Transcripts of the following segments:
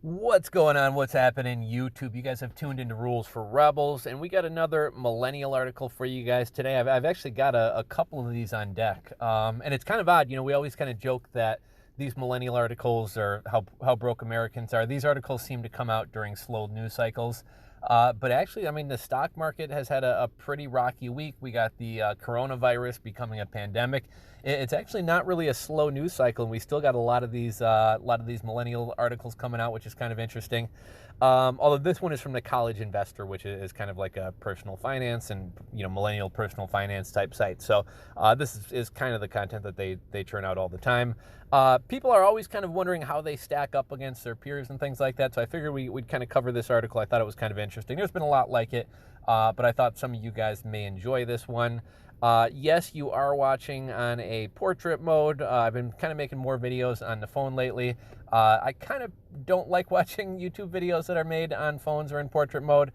What's going on? What's happening, YouTube? You guys have tuned into Rules for Rebels, and we got another millennial article for you guys today. I've actually got a couple of these on deck, and it's kind of odd. You know, we always kind of joke that these millennial articles are how broke Americans are. These articles seem to come out during slow news cycles. But actually, I mean, the stock market has had a pretty rocky week. We got the coronavirus becoming a pandemic. It's actually not really a slow news cycle, and we still got a lot of these millennial articles coming out, which is kind of interesting. Although this one is from the College Investor, which is kind of like a personal finance and millennial personal finance type site. So this is kind of the content that they churn out all the time. People are always kind of wondering how they stack up against their peers and things like that. So I figured we'd kind of cover this article. I thought it was kind of interesting. There's been a lot like it, but I thought some of you guys may enjoy this one. Yes, you are watching on a portrait mode. I've been kind of making more videos on the phone lately. I kind of don't like watching YouTube videos that are made on phones or in portrait mode.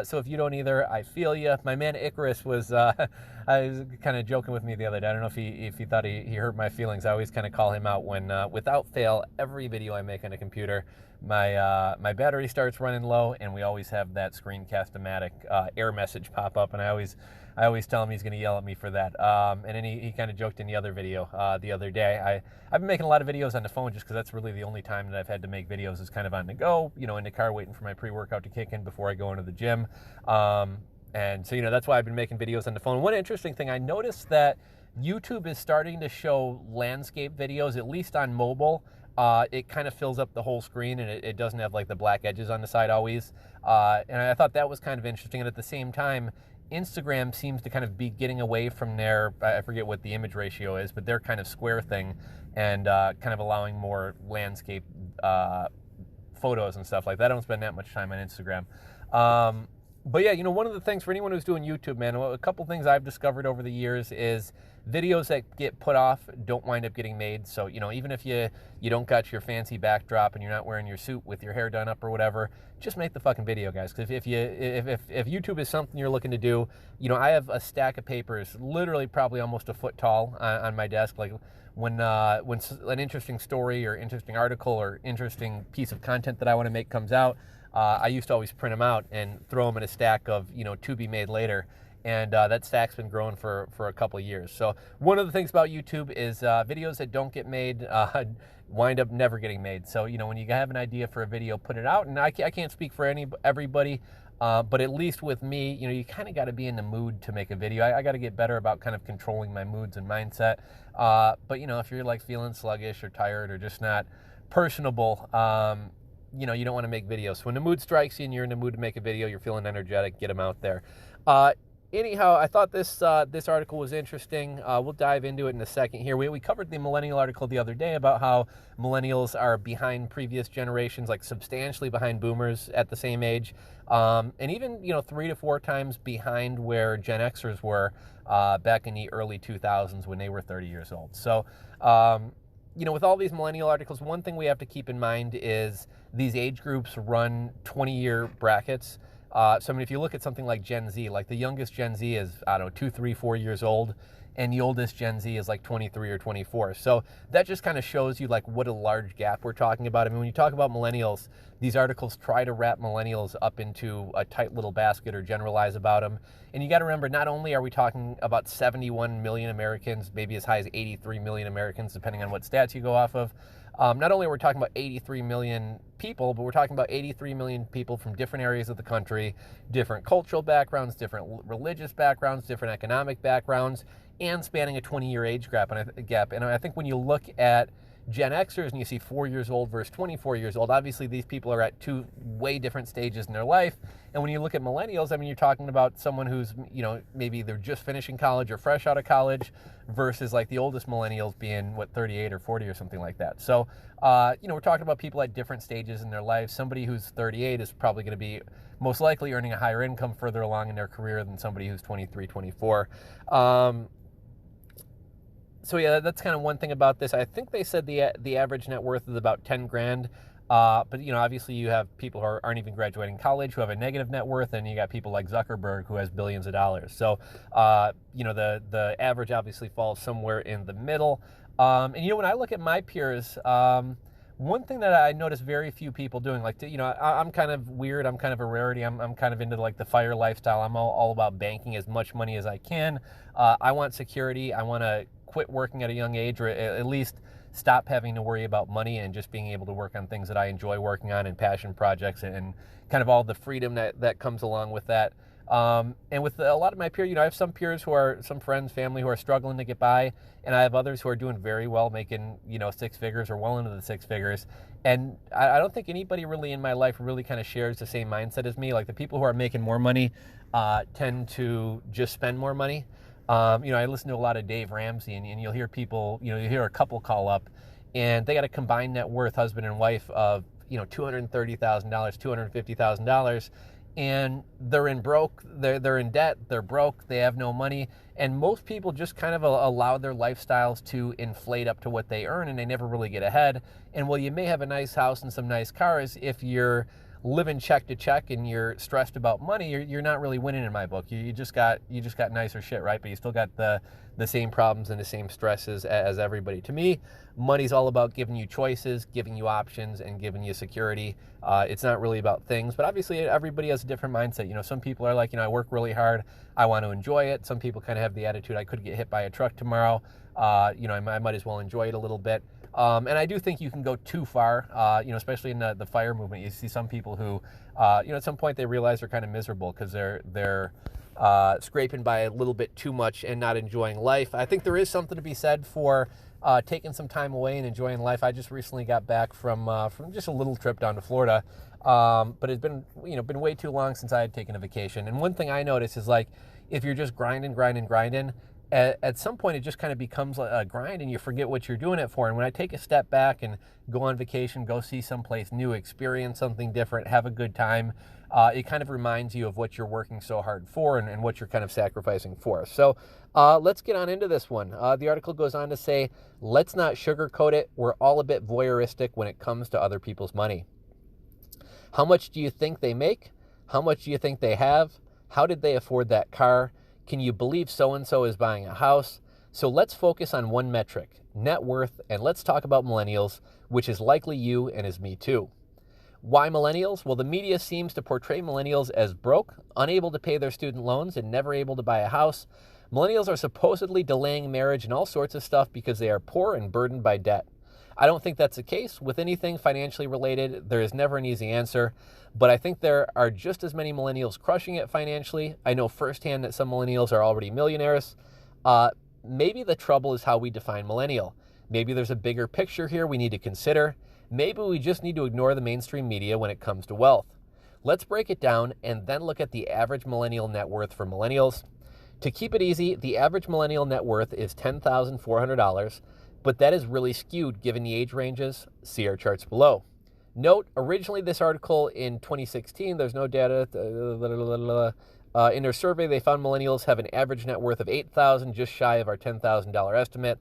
So if you don't either, I feel you. My man Icarus was, I was kind of joking with me the other day. I don't know if he thought he hurt my feelings. I always kind of call him out when, without fail, every video I make on a computer, my battery starts running low, and we always have that screencast-o-matic error message pop up, and I always tell him he's going to yell at me for that. And then he kind of joked in the other video the other day. I've been making a lot of videos on the phone just because that's really the only time that I've had to make videos is kind of on the go, in the car waiting for my pre-workout to kick in before I go into the gym. And so, that's why I've been making videos on the phone. One interesting thing, I noticed that YouTube is starting to show landscape videos, at least on mobile. It kind of fills up the whole screen, and it doesn't have like the black edges on the side always. And I thought that was kind of interesting. And at the same time, Instagram seems to kind of be getting away from their, I forget what the image ratio is, but their kind of square thing, and kind of allowing more landscape photos and stuff like that. I don't spend that much time on Instagram. But yeah, one of the things for anyone who's doing YouTube, man, a couple things I've discovered over the years is videos that get put off don't wind up getting made. So, even if you don't got your fancy backdrop and you're not wearing your suit with your hair done up or whatever, just make the fucking video, guys. Because if YouTube is something you're looking to do, I have a stack of papers, literally probably almost a foot tall on my desk. Like when an interesting story or interesting article or interesting piece of content that I want to make comes out, I used to always print them out and throw them in a stack of, to be made later. And that stack's been growing for a couple of years. So one of the things about YouTube is videos that don't get made wind up never getting made. So, when you have an idea for a video, put it out. And I can't speak for everybody, but at least with me, you kind of got to be in the mood to make a video. I got to get better about kind of controlling my moods and mindset. But, if you're like feeling sluggish or tired or just not personable, you don't want to make videos. So when the mood strikes you and you're in the mood to make a video, you're feeling energetic, get them out there. Anyhow, I thought this article was interesting. We'll dive into it in a second here. We covered the millennial article the other day about how millennials are behind previous generations, like substantially behind boomers at the same age, and even 3 to 4 times behind where Gen Xers were back in the early 2000s when they were 30 years old. So, with all these millennial articles, one thing we have to keep in mind is these age groups run 20-year brackets. So, I mean, if you look at something like Gen Z, like the youngest Gen Z is, I don't know, 2, 3, 4 years old, and the oldest Gen Z is like 23 or 24. So that just kind of shows you like what a large gap we're talking about. I mean, when you talk about millennials, these articles try to wrap millennials up into a tight little basket or generalize about them. And you got to remember, not only are we talking about 71 million Americans, maybe as high as 83 million Americans, depending on what stats you go off of, not only are we talking about 83 million people, but we're talking about 83 million people from different areas of the country, different cultural backgrounds, different religious backgrounds, different economic backgrounds, and spanning a 20-year age gap. And I think when you look at Gen Xers and you see 4 years old versus 24 years old, obviously these people are at 2 way different stages in their life. And when you look at millennials, I mean, you're talking about someone who's, maybe they're just finishing college or fresh out of college versus like the oldest millennials being, 38 or 40 or something like that. So, we're talking about people at different stages in their life. Somebody who's 38 is probably going to be most likely earning a higher income further along in their career than somebody who's 23, 24. So yeah, that's kind of one thing about this. I think they said the average net worth is about 10 grand. But obviously you have people who aren't even graduating college who have a negative net worth, and you got people like Zuckerberg who has billions of dollars. So, the average obviously falls somewhere in the middle. And when I look at my peers, One thing that I notice very few people doing, like, I'm kind of weird. I'm kind of a rarity. I'm kind of into like the fire lifestyle. I'm all about banking as much money as I can. I want security. I want to quit working at a young age, or at least stop having to worry about money and just being able to work on things that I enjoy working on and passion projects and kind of all the freedom that comes along with that. And with a lot of my peers, I have some peers some friends, family who are struggling to get by, and I have others who are doing very well, making, six figures or well into the six figures. And I don't think anybody really in my life really kind of shares the same mindset as me. Like the people who are making more money tend to just spend more money. I listen to a lot of Dave Ramsey, and you'll hear people, you hear a couple call up, and they got a combined net worth, husband and wife, of $230,000, $250,000. And they're in debt, they're broke, they have no money, and most people just kind of allow their lifestyles to inflate up to what they earn, and they never really get ahead. And while you may have a nice house and some nice cars, if you're living check to check and you're stressed about money, you're not really winning in my book. You just got nicer shit, right? But you still got the same problems and the same stresses as everybody. To me, money's all about giving you choices, giving you options, and giving you security. It's not really about things, but obviously everybody has a different mindset. Some people are like, I work really hard, I want to enjoy it. Some people kind of have the attitude, I could get hit by a truck tomorrow. I might as well enjoy it a little bit. And I do think you can go too far, especially in the fire movement. You see some people who, at some point they realize they're kind of miserable because they're scraping by a little bit too much and not enjoying life. I think there is something to be said for taking some time away and enjoying life. I just recently got back from just a little trip down to Florida, but it's been way too long since I had taken a vacation. And one thing I notice is, like, if you're just grinding, at some point it just kind of becomes a grind and you forget what you're doing it for. And when I take a step back and go on vacation, go see someplace new, experience something different, have a good time, it kind of reminds you of what you're working so hard for and what you're kind of sacrificing for. So let's get on into this one. The article goes on to say, let's not sugarcoat it. We're all a bit voyeuristic when it comes to other people's money. How much do you think they make? How much do you think they have? How did they afford that car? Can you believe so-and-so is buying a house? So let's focus on one metric, net worth, and let's talk about millennials, which is likely you and is me too. Why millennials? Well, the media seems to portray millennials as broke, unable to pay their student loans, and never able to buy a house. Millennials are supposedly delaying marriage and all sorts of stuff because they are poor and burdened by debt. I don't think that's the case. With anything financially related, there is never an easy answer, but I think there are just as many millennials crushing it financially. I know firsthand that some millennials are already millionaires. Maybe the trouble is how we define millennial. Maybe there's a bigger picture here we need to consider. Maybe we just need to ignore the mainstream media when it comes to wealth. Let's break it down and then look at the average millennial net worth for millennials. To keep it easy, the average millennial net worth is $10,400, but that is really skewed given the age ranges. See our charts below. Note, originally this article in 2016, there's no data. In their survey, they found millennials have an average net worth of $8,000, just shy of our $10,000 estimate.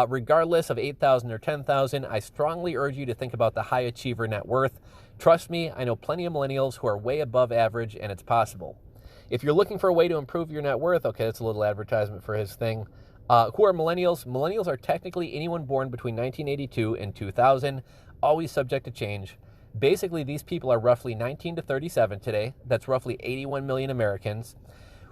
Regardless of $8,000 or $10,000, I strongly urge you to think about the high achiever net worth. Trust me, I know plenty of millennials who are way above average, and it's possible. If you're looking for a way to improve your net worth, okay, that's a little advertisement for his thing. Who are millennials? Millennials are technically anyone born between 1982 and 2000, always subject to change. Basically, these people are roughly 19 to 37 today. That's roughly 81 million Americans.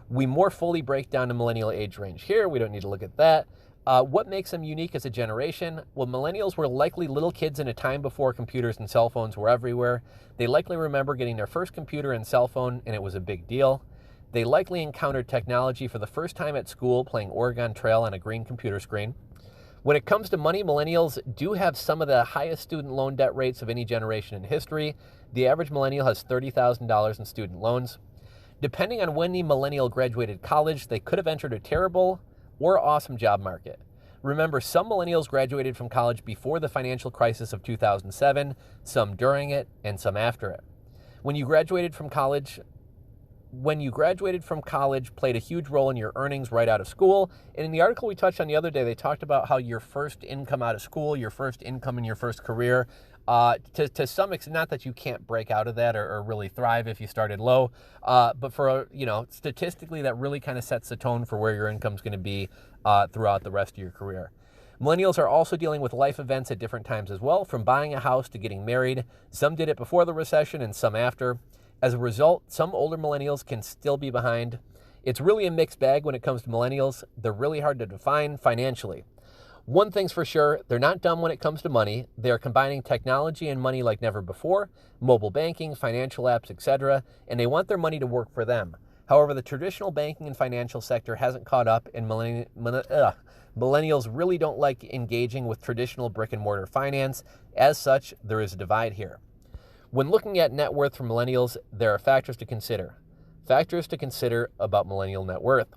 We more fully break down the millennial age range here. We don't need to look at that. What makes them unique as a generation? Well, millennials were likely little kids in a time before computers and cell phones were everywhere. They likely remember getting their first computer and cell phone, and it was a big deal. They likely encountered technology for the first time at school, playing Oregon Trail on a green computer screen. When it comes to money, millennials do have some of the highest student loan debt rates of any generation in history. The average millennial has $30,000 in student loans. Depending on when the millennial graduated college, they could have entered a terrible or awesome job market. Remember, some millennials graduated from college before the financial crisis of 2007, some during it, and some after it. When you graduated from college played a huge role in your earnings right out of school. And in the article we touched on the other day, they talked about how your first income out of school, your first income in your first career, to some extent, not that you can't break out of that or really thrive if you started low, but for, statistically, that really kind of sets the tone for where your income's going to be throughout the rest of your career. Millennials are also dealing with life events at different times as well, from buying a house to getting married. Some did it before the recession and some after. As a result, some older millennials can still be behind. It's really a mixed bag when it comes to millennials. They're really hard to define financially. One thing's for sure, they're not dumb when it comes to money. They're combining technology and money like never before, mobile banking, financial apps, etc., and they want their money to work for them. However, the traditional banking and financial sector hasn't caught up, and millennials really don't like engaging with traditional brick and mortar finance. As such, there is a divide here. When looking at net worth for millennials, there are factors to consider. Factors to consider about millennial net worth.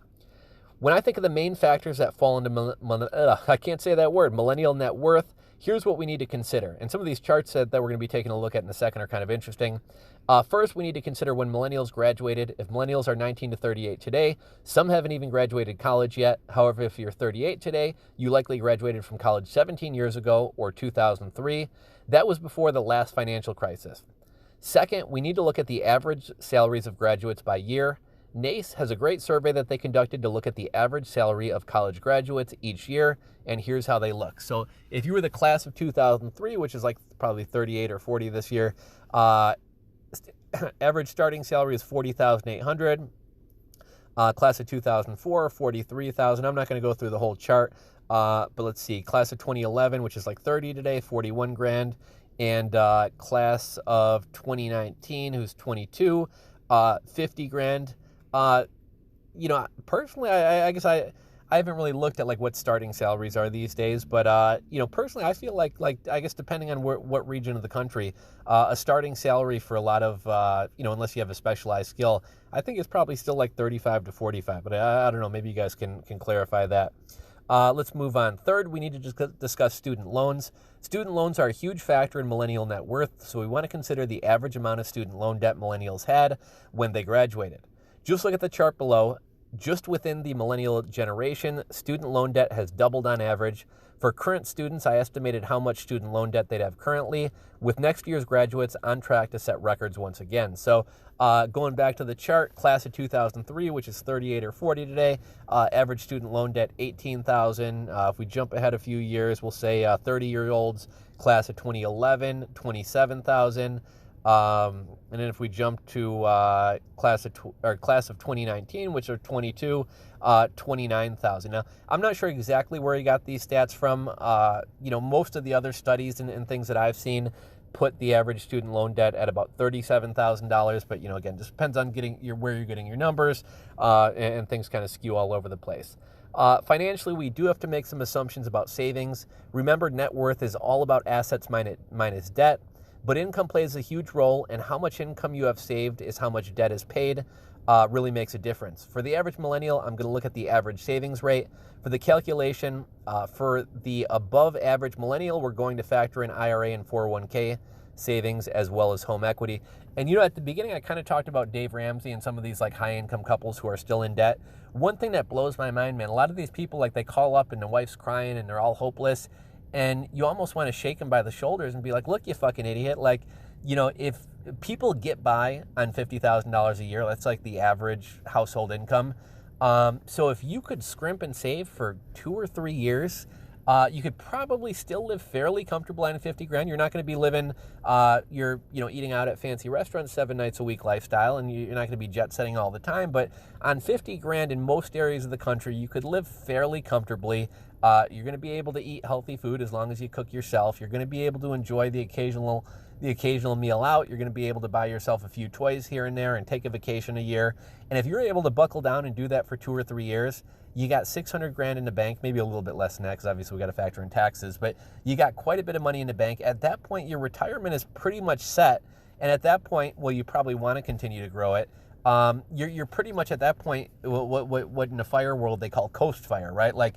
When I think of the main factors that fall into millennial net worth, here's what we need to consider. And some of these charts that we're going to be taking a look at in a second are kind of interesting. First, we need to consider when millennials graduated. If millennials are 19 to 38 today, some haven't even graduated college yet. However, if you're 38 today, you likely graduated from college 17 years ago or 2003. That was before the last financial crisis. Second, we need to look at the average salaries of graduates by year. NACE has a great survey that they conducted to look at the average salary of college graduates each year, and here's how they look. So if you were the class of 2003, which is like probably 38 or 40 this year, average starting salary is $40,800. Class of 2004, $43,000. I'm not going to go through the whole chart, but let's see. Class of 2011, which is like 30 today, 41 grand, and class of 2019, who's 22, 50 grand. Personally, I guess I haven't really looked at like what starting salaries are these days, but personally, I feel like I guess depending on what region of the country, a starting salary for a lot of unless you have a specialized skill, I think it's probably still like 35 to 45. But I don't know. Maybe you guys can clarify that. Let's move on. Third, we need to just discuss student loans. Student loans are a huge factor in millennial net worth, so we want to consider the average amount of student loan debt millennials had when they graduated. Just look at the chart below. Just within the millennial generation, student loan debt has doubled on average. For current students, I estimated how much student loan debt they'd have currently, with next year's graduates on track to set records once again. So going back to the chart, class of 2003, which is 38 or 40 today, average student loan debt, $18,000. If we jump ahead a few years, we'll say 30-year-olds, class of 2011, $27,000. And then if we jump to class of 2019, which are 22, 29,000. Now, I'm not sure exactly where he got these stats from. Most of the other studies and things that I've seen put the average student loan debt at about $37,000. But again, just depends on where you're getting your numbers, and things kind of skew all over the place. Financially, we do have to make some assumptions about savings. Remember, net worth is all about assets minus debt. But income plays a huge role, and how much income you have saved is how much debt is paid, really makes a difference. For the average millennial, I'm going to look at the average savings rate. For the calculation, for the above average millennial, we're going to factor in IRA and 401k savings as well as home equity. And at the beginning, I kind of talked about Dave Ramsey and some of these like high-income couples who are still in debt. One thing that blows my mind, man, a lot of these people, like they call up and the wife's crying and they're all hopeless. And you almost want to shake them by the shoulders and be like, look, you fucking idiot. Like, if people get by on $50,000 a year, that's like the average household income. So if you could scrimp and save for 2 or 3 years, you could probably still live fairly comfortable on 50 grand. You're not going to be living, eating out at fancy restaurants 7 nights a week lifestyle, and you're not going to be jet setting all the time. But on 50 grand in most areas of the country, you could live fairly comfortably. You're going to be able to eat healthy food as long as you cook yourself. You're going to be able to enjoy the occasional meal out. You're going to be able to buy yourself a few toys here and there and take a vacation a year. And if you're able to buckle down and do that for 2 or 3 years, you got 600 grand in the bank, maybe a little bit less than that because obviously we got to factor in taxes, but you got quite a bit of money in the bank. At that point, your retirement is pretty much set. And at that point, well, you probably want to continue to grow it. You're pretty much at that point, what in the fire world they call coast fire, right? Like,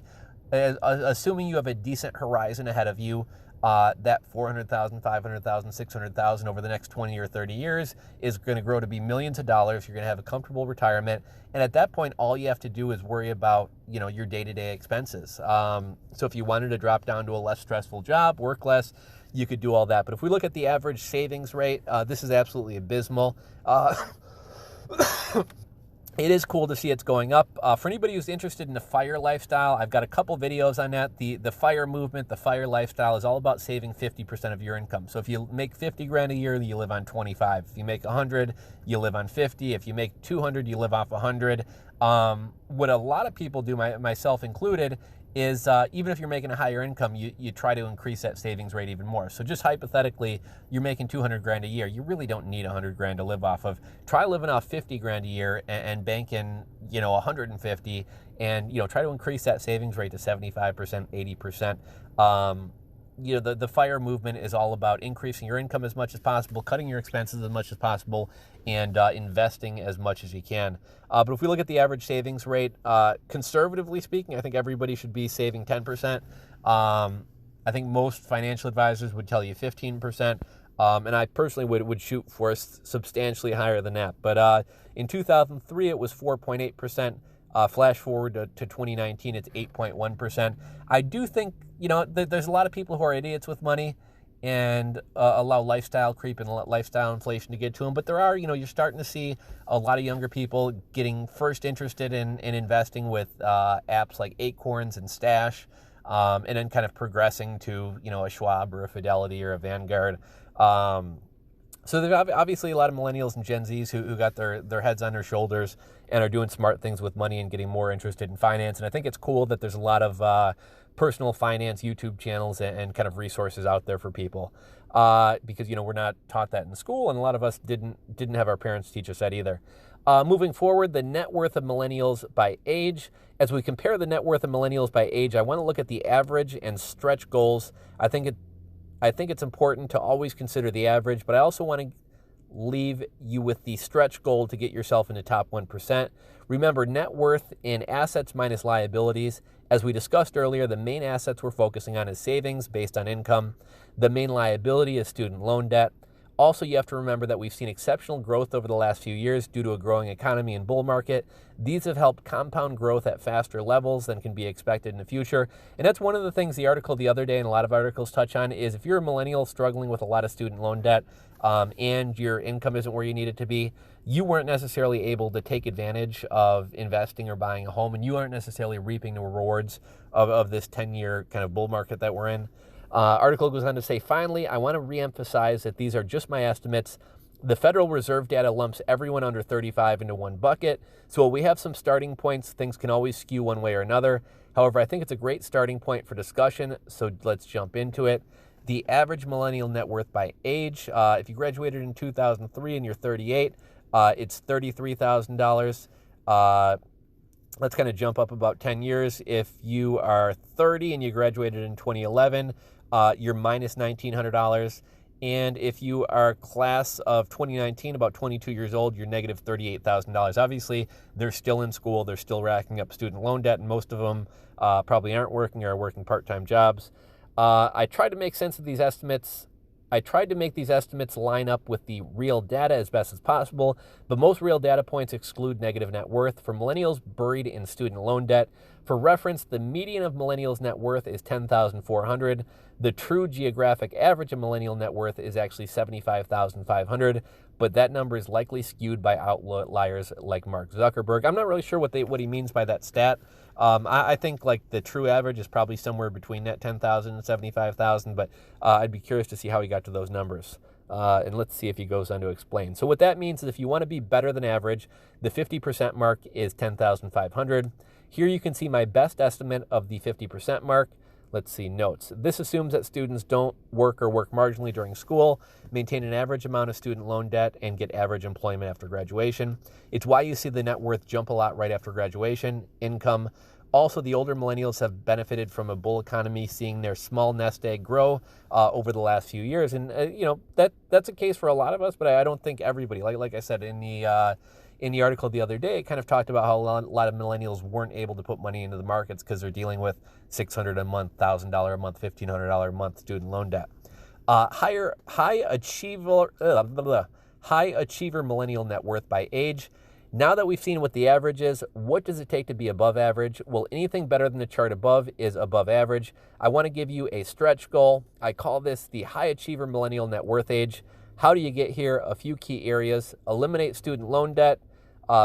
assuming you have a decent horizon ahead of you, that 400,000, 500,000, 600,000 over the next 20 or 30 years is going to grow to be millions of dollars. You're going to have a comfortable retirement. And at that point, all you have to do is worry about, your day-to-day expenses. So if you wanted to drop down to a less stressful job, work less, you could do all that. But if we look at the average savings rate, this is absolutely abysmal. it is cool to see it's going up. For anybody who's interested in the FIRE lifestyle, I've got a couple videos on that. The FIRE movement, the FIRE lifestyle is all about saving 50% of your income. So if you make 50 grand a year, you live on 25. If you make 100, you live on 50. If you make 200, you live off 100. What a lot of people do, myself included, is even if you're making a higher income, you try to increase that savings rate even more. So just hypothetically, you're making 200 grand a year. You really don't need 100 grand to live off of. Try living off 50 grand a year and banking, 150, and, try to increase that savings rate to 75%, 80%. The FIRE movement is all about increasing your income as much as possible, cutting your expenses as much as possible, and investing as much as you can. But if we look at the average savings rate, conservatively speaking, I think everybody should be saving 10%. I think most financial advisors would tell you 15%. And I personally would shoot for substantially higher than that. But in 2003, it was 4.8%. Flash forward to 2019, it's 8.1%. I do think, there's a lot of people who are idiots with money and allow lifestyle creep and lifestyle inflation to get to them. But there are, you're starting to see a lot of younger people getting first interested in investing with apps like Acorns and Stash, and then kind of progressing to, a Schwab or a Fidelity or a Vanguard. So there's obviously a lot of millennials and Gen Zs who got their heads on their shoulders and are doing smart things with money and getting more interested in finance. And I think it's cool that there's a lot of personal finance YouTube channels and kind of resources out there for people, because we're not taught that in school, and a lot of us didn't have our parents teach us that either. Moving forward, the net worth of millennials by age. As we compare the net worth of millennials by age, I want to look at the average and stretch goals. I think it's important to always consider the average, but I also want to leave you with the stretch goal to get yourself in the top 1%. Remember, net worth in assets minus liabilities. As we discussed earlier, the main assets we're focusing on is savings based on income. The main liability is student loan debt. Also, you have to remember that we've seen exceptional growth over the last few years due to a growing economy and bull market. These have helped compound growth at faster levels than can be expected in the future. And that's one of the things the article the other day, and a lot of articles touch on, is if you're a millennial struggling with a lot of student loan debt, and your income isn't where you need it to be, you weren't necessarily able to take advantage of investing or buying a home, and you aren't necessarily reaping the rewards of this 10-year kind of bull market that we're in. Article goes on to say, finally, I want to reemphasize that these are just my estimates. The Federal Reserve data lumps everyone under 35 into one bucket. So while we have some starting points, things can always skew one way or another. However, I think it's a great starting point for discussion, so let's jump into it. The average millennial net worth by age. If you graduated in 2003 and you're 38, it's $33,000. Let's kind of jump up about 10 years. If you are 30 and you graduated in 2011, you're minus $1,900. And if you are class of 2019, about 22 years old, you're negative $38,000. Obviously, they're still in school. They're still racking up student loan debt, and most of them probably aren't working or are working part-time jobs. I tried to make sense of these estimates. I tried to make these estimates line up with the real data as best as possible, but most real data points exclude negative net worth for millennials buried in student loan debt. For reference, the median of millennials' net worth is $10,400. The true geographic average of millennial net worth is actually $75,500, but that number is likely skewed by outliers like Mark Zuckerberg. I'm not really sure what he means by that stat. I think like the true average is probably somewhere between that 10,000 and 75,000, but I'd be curious to see how he got to those numbers. And let's see if he goes on to explain. So what that means is if you want to be better than average, the 50% mark is 10,500. Here you can see my best estimate of the 50% mark. Let's see, notes. This assumes that students don't work or work marginally during school, maintain an average amount of student loan debt, and get average employment after graduation. It's why you see the net worth jump a lot right after graduation, income. Also, the older millennials have benefited from a bull economy, seeing their small nest egg grow over the last few years. And, that's a case for a lot of us, but I don't think everybody. Like I said, in the article the other day, it kind of talked about how a lot of millennials weren't able to put money into the markets because they're dealing with $600 a month, $1,000 a month, $1,500 a month student loan debt. High achiever millennial net worth by age. Now that we've seen what the average is, what does it take to be above average? Well, anything better than the chart above is above average. I want to give you a stretch goal. I call this the high achiever millennial net worth age. How do you get here? A few key areas: eliminate student loan debt,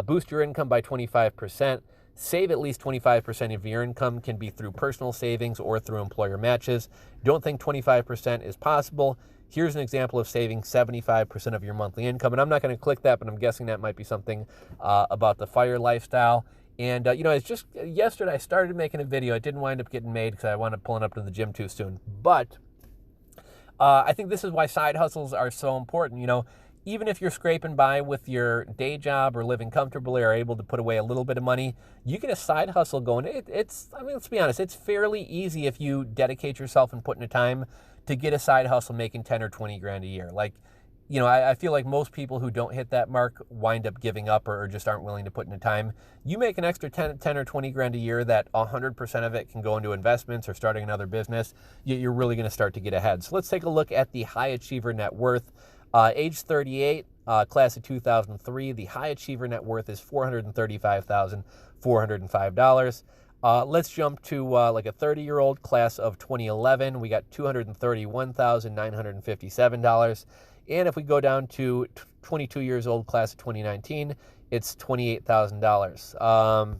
Boost your income by 25%. Save at least 25% of your income. Can be through personal savings or through employer matches. Don't think 25% is possible. Here's an example of saving 75% of your monthly income. And I'm not going to click that, but I'm guessing that might be something about the FIRE lifestyle. And, it's just yesterday I started making a video. It didn't wind up getting made because I wound up pulling up to the gym too soon. But I think this is why side hustles are so important. Even if you're scraping by with your day job or living comfortably or able to put away a little bit of money, you get a side hustle going. Let's be honest, it's fairly easy if you dedicate yourself and put in the time to get a side hustle making 10 or 20 grand a year. I feel like most people who don't hit that mark wind up giving up or just aren't willing to put in the time. You make an extra 10 or 20 grand a year that 100% of it can go into investments or starting another business. You're really going to start to get ahead. So let's take a look at the high achiever net worth. Age 38, class of 2003, the high achiever net worth is $435,405. Let's jump to like a 30-year-old class of 2011. We got $231,957. And if we go down to 22 years old class of 2019, it's $28,000.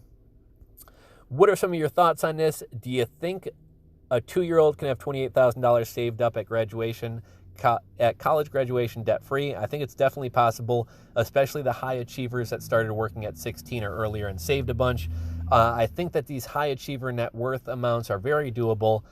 What are some of your thoughts on this? Do you think a 2-year-old can have $28,000 saved up at graduation? At college graduation debt-free? I think it's definitely possible, especially the high achievers that started working at 16 or earlier and saved a bunch. I think that these high achiever net worth amounts are very doable.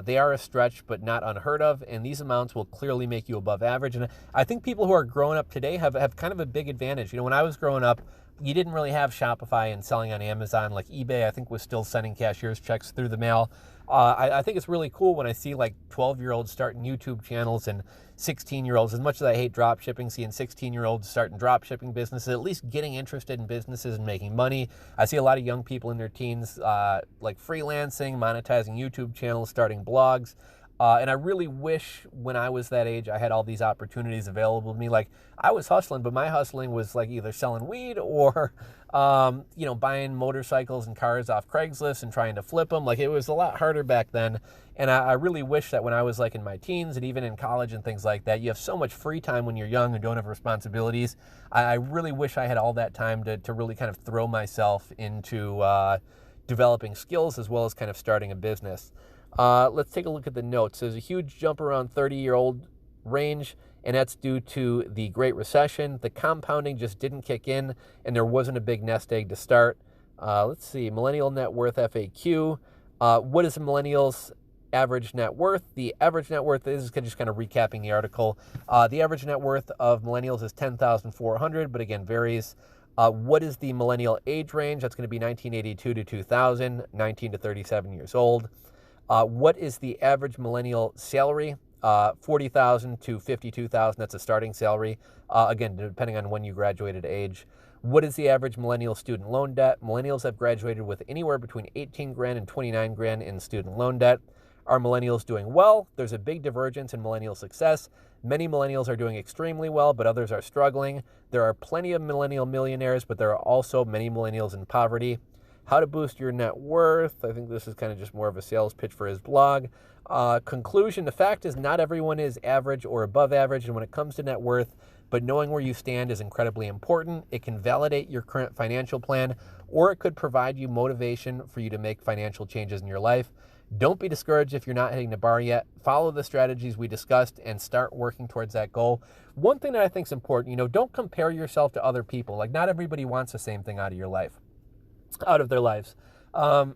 They are a stretch, but not unheard of, and these amounts will clearly make you above average. And I think people who are growing up today have kind of a big advantage. When I was growing up, you didn't really have Shopify and selling on Amazon. Like eBay, I think, was still sending cashier's checks through the mail. I think it's really cool when I see like 12-year-olds starting YouTube channels and 16-year-olds, as much as I hate drop shipping, seeing 16-year-olds starting drop shipping businesses, at least getting interested in businesses and making money. I see a lot of young people in their teens like freelancing, monetizing YouTube channels, starting blogs. And I really wish when I was that age, I had all these opportunities available to me. Like I was hustling, but my hustling was like either selling weed or, buying motorcycles and cars off Craigslist and trying to flip them. Like it was a lot harder back then. And I really wish that when I was like in my teens and even in college and things like that, you have so much free time when you're young and don't have responsibilities. I really wish I had all that time to really kind of throw myself into developing skills as well as kind of starting a business. Let's take a look at the notes. There's a huge jump around 30-year-old range, and that's due to the Great Recession. The compounding just didn't kick in, and there wasn't a big nest egg to start. Let's see, millennial net worth FAQ. What is a millennial's average net worth? The average net worth is just kind of recapping the article. The average net worth of millennials is $10,400, but again, varies. What is the millennial age range? That's going to be 1982 to 2000, 19 to 37 years old. What is the average millennial salary? $40,000 to $52,000. That's a starting salary. Again, depending on when you graduated age. What is the average millennial student loan debt? Millennials have graduated with anywhere between 18 grand and 29 grand in student loan debt. Are millennials doing well? There's a big divergence in millennial success. Many millennials are doing extremely well, but others are struggling. There are plenty of millennial millionaires, but there are also many millennials in poverty. How to boost your net worth. I think this is kind of just more of a sales pitch for his blog. Conclusion, the fact is not everyone is average or above average, and when it comes to net worth, but knowing where you stand is incredibly important. It can validate your current financial plan, or it could provide you motivation for you to make financial changes in your life. Don't be discouraged if you're not hitting the bar yet. Follow the strategies we discussed and start working towards that goal. One thing that I think is important, don't compare yourself to other people. Like not everybody wants the same thing out of their lives. A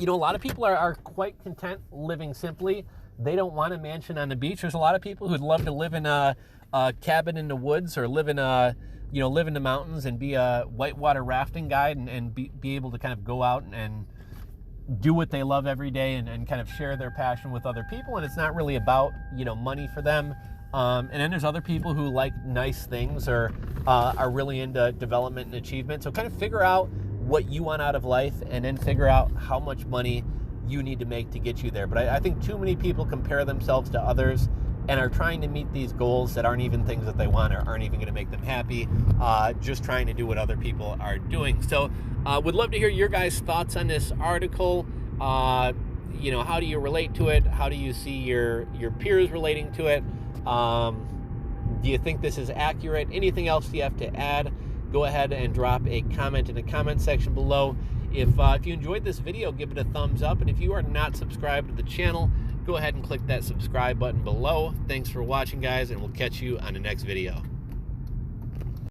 lot of people are quite content living simply. They don't want a mansion on the beach. There's a lot of people who'd love to live in a cabin in the woods or live in the mountains and be a whitewater rafting guide and be able to kind of go out and do what they love every day and kind of share their passion with other people. And it's not really about, money for them. And then there's other people who like nice things or are really into development and achievement. So kind of figure out what you want out of life and then figure out how much money you need to make to get you there. But I think too many people compare themselves to others and are trying to meet these goals that aren't even things that they want or aren't even going to make them happy, just trying to do what other people are doing. So would love to hear your guys' thoughts on this article. How do you relate to it? How do you see your peers relating to it? Do you think this is accurate? Anything else you have to add? go ahead and drop a comment in the comment section below. If you enjoyed this video, give it a thumbs up. And if you are not subscribed to the channel, go ahead and click that subscribe button below. Thanks for watching, guys, and we'll catch you on the next video.